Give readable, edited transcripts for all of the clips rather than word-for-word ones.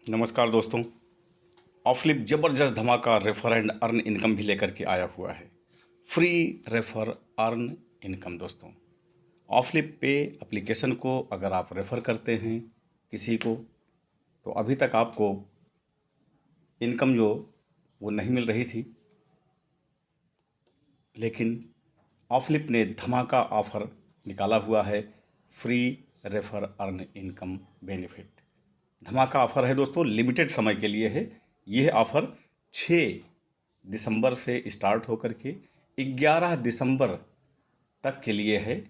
नमस्कार दोस्तों। ऑफलिप ज़बरदस्त धमाका रेफर एंड अर्न इनकम भी लेकर के आया हुआ है। फ्री रेफर अर्न इनकम दोस्तों, ऑफलिप पे एप्लीकेशन को अगर आप रेफ़र करते हैं किसी को, तो अभी तक आपको इनकम जो वो नहीं मिल रही थी, लेकिन ऑफलिप ने धमाका ऑफ़र निकाला हुआ है, free refer earn income benefit. धमाका ऑफ़र है दोस्तों, लिमिटेड समय के लिए है। यह ऑफ़र 6 दिसंबर से स्टार्ट होकर के 11 दिसंबर तक के लिए है।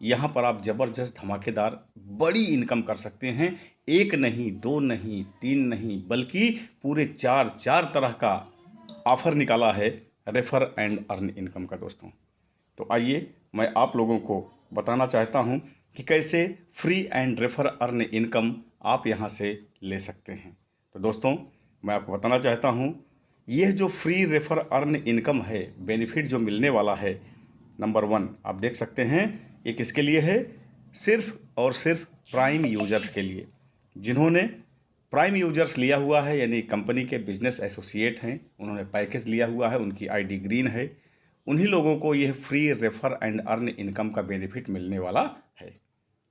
यहाँ पर आप ज़बरदस्त धमाकेदार बड़ी इनकम कर सकते हैं। एक नहीं, दो नहीं, तीन नहीं, बल्कि पूरे चार तरह का ऑफ़र निकाला है रेफर एंड अर्न इनकम का दोस्तों। तो आइए मैं आप लोगों को बताना चाहता हूं कि कैसे free and refer earn income आप यहां से ले सकते हैं। तो दोस्तों, मैं आपको बताना चाहता हूं, यह जो फ्री रेफर अर्न इनकम है, बेनिफिट जो मिलने वाला है, नंबर 1 आप देख सकते हैं, ये किसके लिए है? सिर्फ और सिर्फ प्राइम यूजर्स के लिए। जिन्होंने प्राइम यूजर्स लिया हुआ है, यानी कंपनी के बिजनेस एसोसिएट हैं, उन्होंने पैकेज लिया हुआ है, उनकी आईडी ग्रीन है, उन्हीं लोगों को यह free refer and earn income का बेनिफिट मिलने वाला है।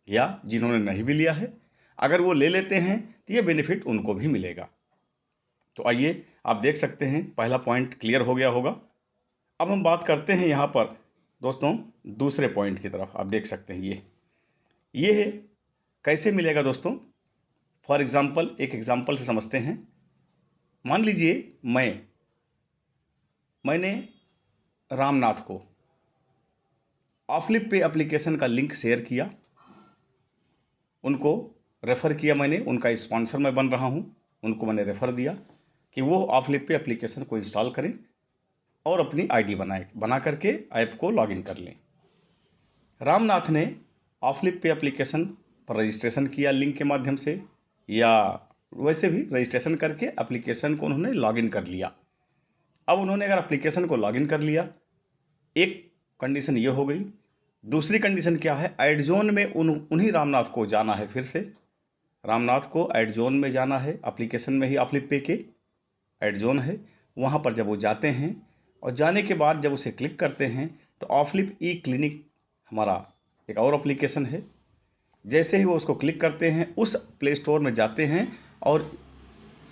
या जिन्होंने नहीं भी लिया है, अगर वो ले लेते हैं तो ये बेनिफिट उनको भी मिलेगा। तो आइए आप देख सकते हैं, पहला पॉइंट क्लियर हो गया होगा। अब हम बात करते हैं यहाँ पर दोस्तों दूसरे पॉइंट की तरफ। आप देख सकते हैं ये है, कैसे मिलेगा दोस्तों? फॉर एग्जाम्पल, एक एग्जाम्पल से समझते हैं। मान लीजिए मैंने रामनाथ को ऑफलिप पे एप्लीकेशन का लिंक शेयर किया, उनको रेफ़र किया, मैंने उनका स्पॉन्सर मैं बन रहा हूं, उनको मैंने रेफ़र दिया कि वो ऑफलिप पे एप्लीकेशन को इंस्टॉल करें और अपनी आईडी बना करके ऐप को लॉगिन कर लें। रामनाथ ने ऑफलिप पे एप्लीकेशन पर रजिस्ट्रेशन किया लिंक के माध्यम से, या वैसे भी रजिस्ट्रेशन करके एप्लीकेशन को उन्होंने लॉगिन कर लिया। अब उन्होंने अगर एप्लीकेशन को लॉगिन कर लिया, एक कंडीशन ये हो गई। दूसरी कंडीशन क्या है? ऐड जोन में उन्हीं रामनाथ को जाना है। फिर से रामनाथ को ऐड जोन में जाना है। एप्लीकेशन में ही ऑफलिप पे के ऐड जोन है, वहाँ पर जब वो जाते हैं और जाने के बाद जब उसे क्लिक करते हैं तो ऑफलिप ई क्लिनिक हमारा एक और एप्लीकेशन है। जैसे ही वो उसको क्लिक करते हैं, उस प्ले स्टोर में जाते हैं और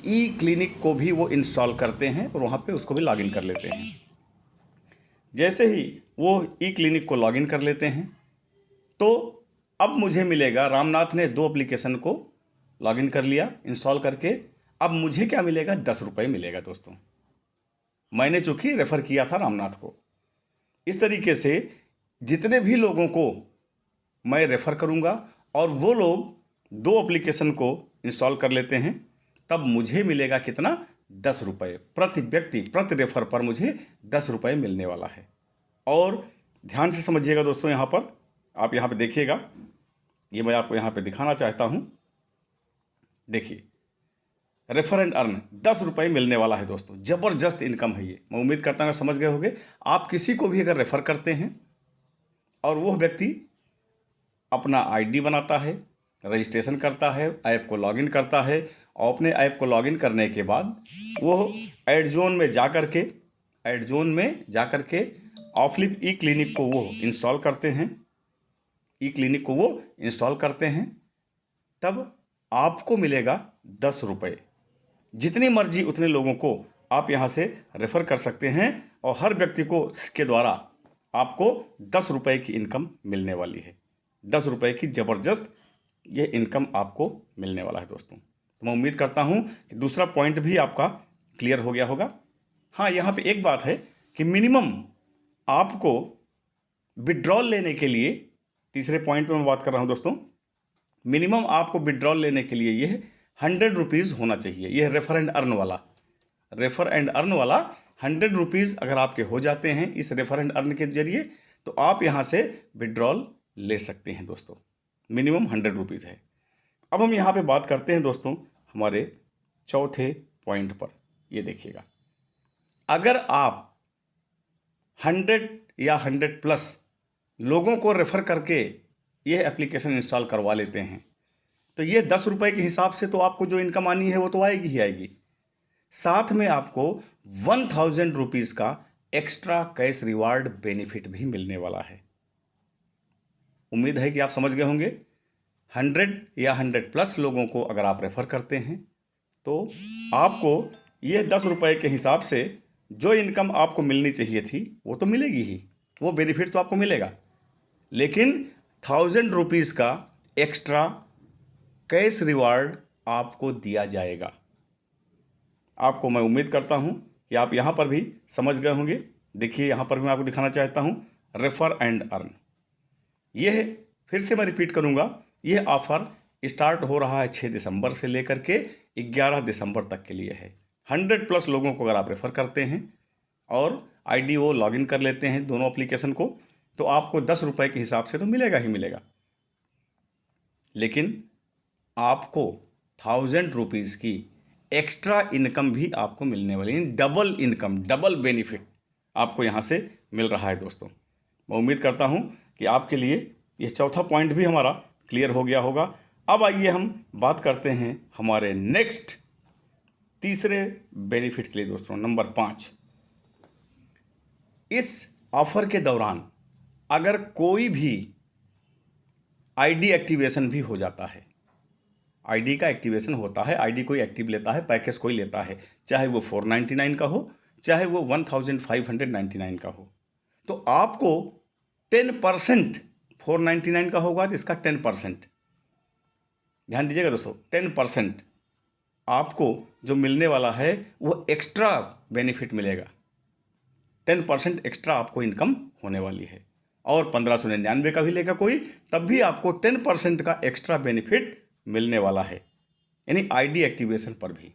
ई क्लिनिक को भी वो इंस्टॉल करते हैं और वहाँ पे उसको भी लॉगिन कर लेते हैं। जैसे ही वो ई क्लिनिक को लॉगिन कर लेते हैं, तो अब मुझे मिलेगा, रामनाथ ने 2 एप्लीकेशन को लॉगिन कर लिया इंस्टॉल करके, अब मुझे क्या मिलेगा? 10 रुपये मिलेगा दोस्तों। मैंने चूँकि रेफ़र किया था रामनाथ को। इस तरीके से जितने भी लोगों को मैं रेफ़र करूँगा और वो लोग 2 एप्लीकेशन को इंस्टॉल कर लेते हैं, तब मुझे मिलेगा कितना? 10 रुपये प्रति व्यक्ति, प्रति रेफ़र पर मुझे 10 रुपये मिलने वाला है। और ध्यान से समझिएगा दोस्तों, यहाँ पर आप यहाँ पे देखिएगा, ये मैं आपको यहाँ पे दिखाना चाहता हूँ। देखिए, रेफर एंड अर्न 10 रुपये मिलने वाला है दोस्तों। ज़बरदस्त इनकम है ये। मैं उम्मीद करता हूँ आप समझ गए होंगे। आप किसी को भी अगर रेफ़र करते हैं और वो व्यक्ति अपना आईडी बनाता है, रजिस्ट्रेशन करता है, ऐप को लॉगिन करता है, और अपने ऐप को लॉगिन करने के बाद वो ऐड जोन में जा करके ऑफलिप ई क्लिनिक को वो इंस्टॉल करते हैं, तब आपको मिलेगा 10 रुपये। जितनी मर्जी उतने लोगों को आप यहाँ से रेफ़र कर सकते हैं और हर व्यक्ति को इसके द्वारा आपको 10 रुपये की इनकम मिलने वाली है। 10 रुपये की ज़बरदस्त ये इनकम आपको मिलने वाला है दोस्तों। तो मैं उम्मीद करता हूँ कि दूसरा पॉइंट भी आपका क्लियर हो गया होगा। हाँ, यहाँ पे एक बात है कि मिनिमम आपको विड्रॉल लेने के लिए, तीसरे पॉइंट पे मैं बात कर रहा हूँ दोस्तों, मिनिमम आपको विड्रॉल लेने के लिए यह 100 रुपीज़ होना चाहिए। यह रेफ़र एंड अर्न वाला 100 रुपीज़ अगर आपके हो जाते हैं इस रेफ़र एंड अर्न के जरिए, तो आप यहाँ से विड्रॉल ले सकते हैं दोस्तों। मिनिमम 100 रुपीज़ है। अब हम यहाँ पे बात करते हैं दोस्तों हमारे चौथे पॉइंट पर। ये देखिएगा, अगर आप 100 या 100 प्लस लोगों को रेफ़र करके यह एप्लीकेशन इंस्टॉल करवा लेते हैं, तो ये 10 रुपये के हिसाब से तो आपको जो इनकम आनी है वो तो आएगी ही आएगी। साथ में आपको 1000 रुपीज़ का एक्स्ट्रा कैश रिवार्ड बेनिफिट भी मिलने वाला है। उम्मीद है कि आप समझ गए होंगे। 100 या 100+ लोगों को अगर आप रेफ़र करते हैं तो आपको ये 10 रुपये के हिसाब से जो इनकम आपको मिलनी चाहिए थी वो तो मिलेगी ही, वो बेनिफिट तो आपको मिलेगा, लेकिन 1000 रुपीज़ का एक्स्ट्रा कैश रिवार्ड आपको दिया जाएगा। आपको मैं उम्मीद करता हूं कि आप यहां पर भी समझ गए होंगे। देखिए यहां पर भी मैं आपको दिखाना चाहता हूं, रेफर एंड अर्न। यह फिर से मैं रिपीट करूंगा, यह ऑफर स्टार्ट हो रहा है 6 दिसंबर से लेकर के 11 दिसंबर तक के लिए है। 100+ लोगों को अगर आप रेफ़र करते हैं और IDO लॉगिन कर लेते हैं दोनों एप्लीकेशन को, तो आपको 10 रुपये के हिसाब से तो मिलेगा ही मिलेगा, लेकिन आपको 1000 रुपीज़ की एक्स्ट्रा इनकम भी आपको मिलने वाली है। डबल इनकम, डबल बेनिफिट आपको यहाँ से मिल रहा है दोस्तों। मैं उम्मीद करता हूँ कि आपके लिए यह चौथा पॉइंट भी हमारा क्लियर हो गया होगा। अब आइए हम बात करते हैं हमारे नेक्स्ट तीसरे बेनिफिट के लिए दोस्तों, नंबर 5। इस ऑफर के दौरान अगर कोई भी ID एक्टिवेशन भी हो जाता है, ID का एक्टिवेशन होता है, ID कोई एक्टिव लेता है, पैकेज कोई लेता है, चाहे वो 499 का हो, चाहे वो 1599 का हो, तो आपको 10%, 499 का होगा तो इसका 10%, ध्यान दीजिएगा दोस्तों, 10% आपको जो मिलने वाला है वो एक्स्ट्रा बेनिफिट मिलेगा। 10% एक्स्ट्रा आपको इनकम होने वाली है। और 1599 का भी लेगा कोई, तब भी आपको 10% का एक्स्ट्रा बेनिफिट मिलने वाला है, यानी ID एक्टिवेशन पर भी,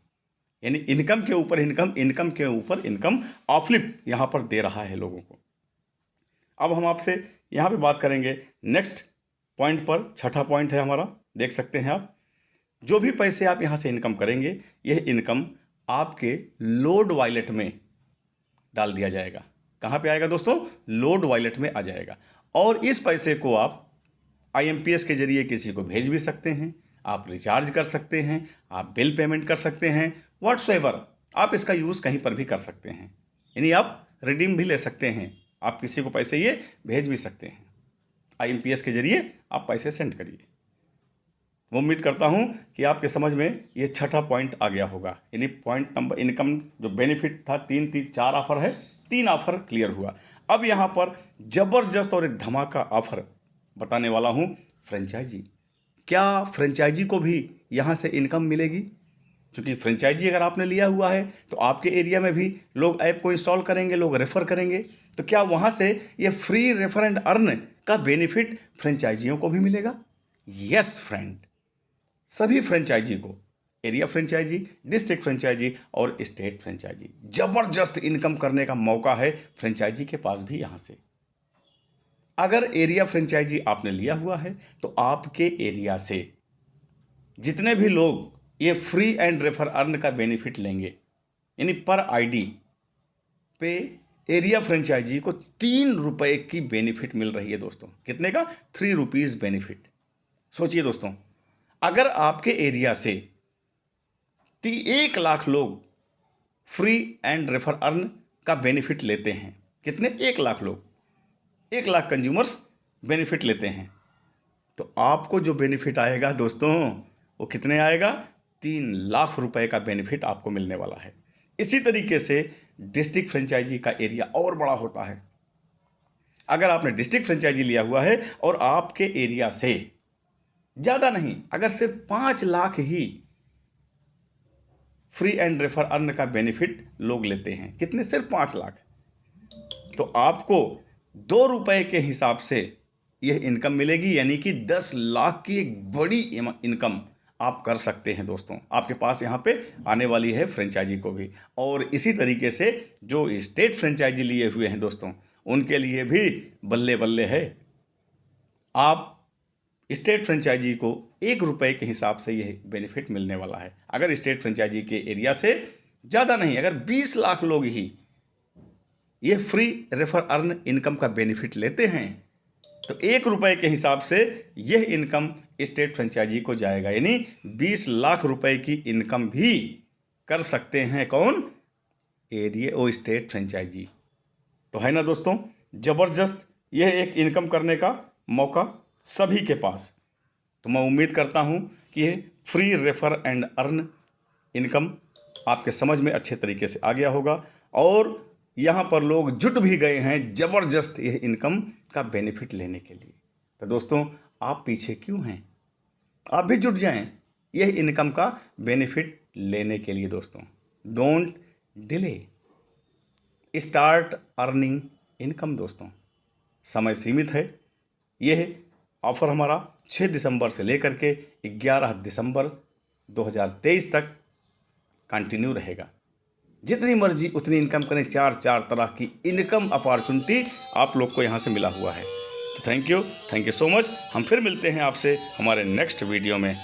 यानी इनकम के ऊपर इनकम, इनकम के ऊपर इनकम ऑफलिप यहाँ पर दे रहा है लोगों को। अब हम आपसे यहाँ पे बात करेंगे नेक्स्ट पॉइंट पर। छठा पॉइंट है हमारा, देख सकते हैं आप, जो भी पैसे आप यहाँ से इनकम करेंगे, यह इनकम आपके लोड वॉलेट में डाल दिया जाएगा। कहाँ पे आएगा दोस्तों? लोड वॉलेट में आ जाएगा। और इस पैसे को आप IMPS के जरिए किसी को भेज भी सकते हैं, आप रिचार्ज कर सकते हैं, आप बिल पेमेंट कर सकते हैं, व्हाट्सएवर आप इसका यूज़ कहीं पर भी कर सकते हैं, यानी आप रिडीम भी ले सकते हैं, आप किसी को पैसे ये भेज भी सकते हैं। IMPS के जरिए आप पैसे सेंड करिए। मैं उम्मीद करता हूं कि आपके समझ में ये छठा पॉइंट आ गया होगा, यानी पॉइंट नंबर इनकम जो बेनिफिट था, 4 ऑफर है, 3 ऑफर क्लियर हुआ। अब यहाँ पर ज़बरदस्त और एक धमाका ऑफर बताने वाला हूँ, फ्रेंचाइजी। क्या फ्रेंचाइजी को भी यहाँ से इनकम मिलेगी? क्योंकि फ्रेंचाइजी अगर आपने लिया हुआ है तो आपके एरिया में भी लोग ऐप को इंस्टॉल करेंगे, लोग रेफ़र करेंगे, तो क्या वहाँ से ये फ्री रेफर एंड अर्न का बेनिफिट फ्रेंचाइजियों को भी मिलेगा? यस फ्रेंड, सभी फ्रेंचाइजी को, एरिया फ्रेंचाइजी, डिस्ट्रिक्ट फ्रेंचाइजी और स्टेट फ्रेंचाइजी, जबरदस्त इनकम करने का मौका है फ्रेंचाइजी के पास भी। यहाँ से अगर एरिया फ्रेंचाइजी आपने लिया हुआ है तो आपके एरिया से जितने भी लोग ये फ्री एंड रेफर अर्न का बेनिफिट लेंगे, यानी पर ID पे एरिया फ्रेंचाइजी को 3 रुपये की बेनिफिट मिल रही है दोस्तों। कितने का? 3 रुपीज़ बेनिफिट। सोचिए दोस्तों, अगर आपके एरिया से 1 लाख लोग फ्री एंड रेफर अर्न का बेनिफिट लेते हैं, कितने? 1 लाख लोग, 1 लाख कंज्यूमर्स बेनिफिट लेते हैं, तो आपको जो बेनिफिट आएगा दोस्तों वो कितने आएगा? 3 लाख रुपए का बेनिफिट आपको मिलने वाला है। इसी तरीके से डिस्ट्रिक्ट फ्रेंचाइजी का एरिया और बड़ा होता है। अगर आपने डिस्ट्रिक्ट फ्रेंचाइजी लिया हुआ है और आपके एरिया से ज़्यादा नहीं, अगर सिर्फ 5 लाख ही फ्री एंड रेफर अर्न का बेनिफिट लोग लेते हैं, कितने? सिर्फ 5 लाख, तो आपको 2 रुपये के हिसाब से यह इनकम मिलेगी, यानी कि 10 लाख की एक बड़ी इनकम आप कर सकते हैं दोस्तों। आपके पास यहाँ पे आने वाली है फ्रेंचाइजी को भी। और इसी तरीके से जो स्टेट फ्रेंचाइजी लिए हुए हैं दोस्तों, उनके लिए भी बल्ले बल्ले है। आप स्टेट फ्रेंचाइजी को 1 रुपये के हिसाब से यह बेनिफिट मिलने वाला है। अगर स्टेट फ्रेंचाइजी के एरिया से ज़्यादा नहीं, अगर 20 लाख लोग ही ये फ्री रेफर अर्न इनकम का बेनिफिट लेते हैं, तो 1 रुपये के हिसाब से यह इनकम स्टेट फ्रेंचाइजी को जाएगा, यानी 20 लाख रुपए की इनकम भी कर सकते हैं कौन? एरिया ओ स्टेट फ्रेंचाइजी। तो है ना दोस्तों, ज़बरदस्त यह एक इनकम करने का मौका सभी के पास। तो मैं उम्मीद करता हूं कि ये free refer and earn income आपके समझ में अच्छे तरीके से आ गया होगा और यहाँ पर लोग जुट भी गए हैं ज़बरदस्त यह इनकम का बेनिफिट लेने के लिए। तो दोस्तों, आप पीछे क्यों हैं? आप भी जुट जाएं यह इनकम का बेनिफिट लेने के लिए। दोस्तों, don't delay, start earning income. दोस्तों, समय सीमित है। यह ऑफ़र हमारा 6 दिसंबर से लेकर के 11 दिसंबर 2023 तक कंटिन्यू रहेगा। जितनी मर्जी उतनी इनकम करें। 4 तरह की इनकम अपॉर्चुनिटी आप लोग को यहाँ से मिला हुआ है। तो थैंक यू सो मच। हम फिर मिलते हैं आपसे हमारे नेक्स्ट वीडियो में।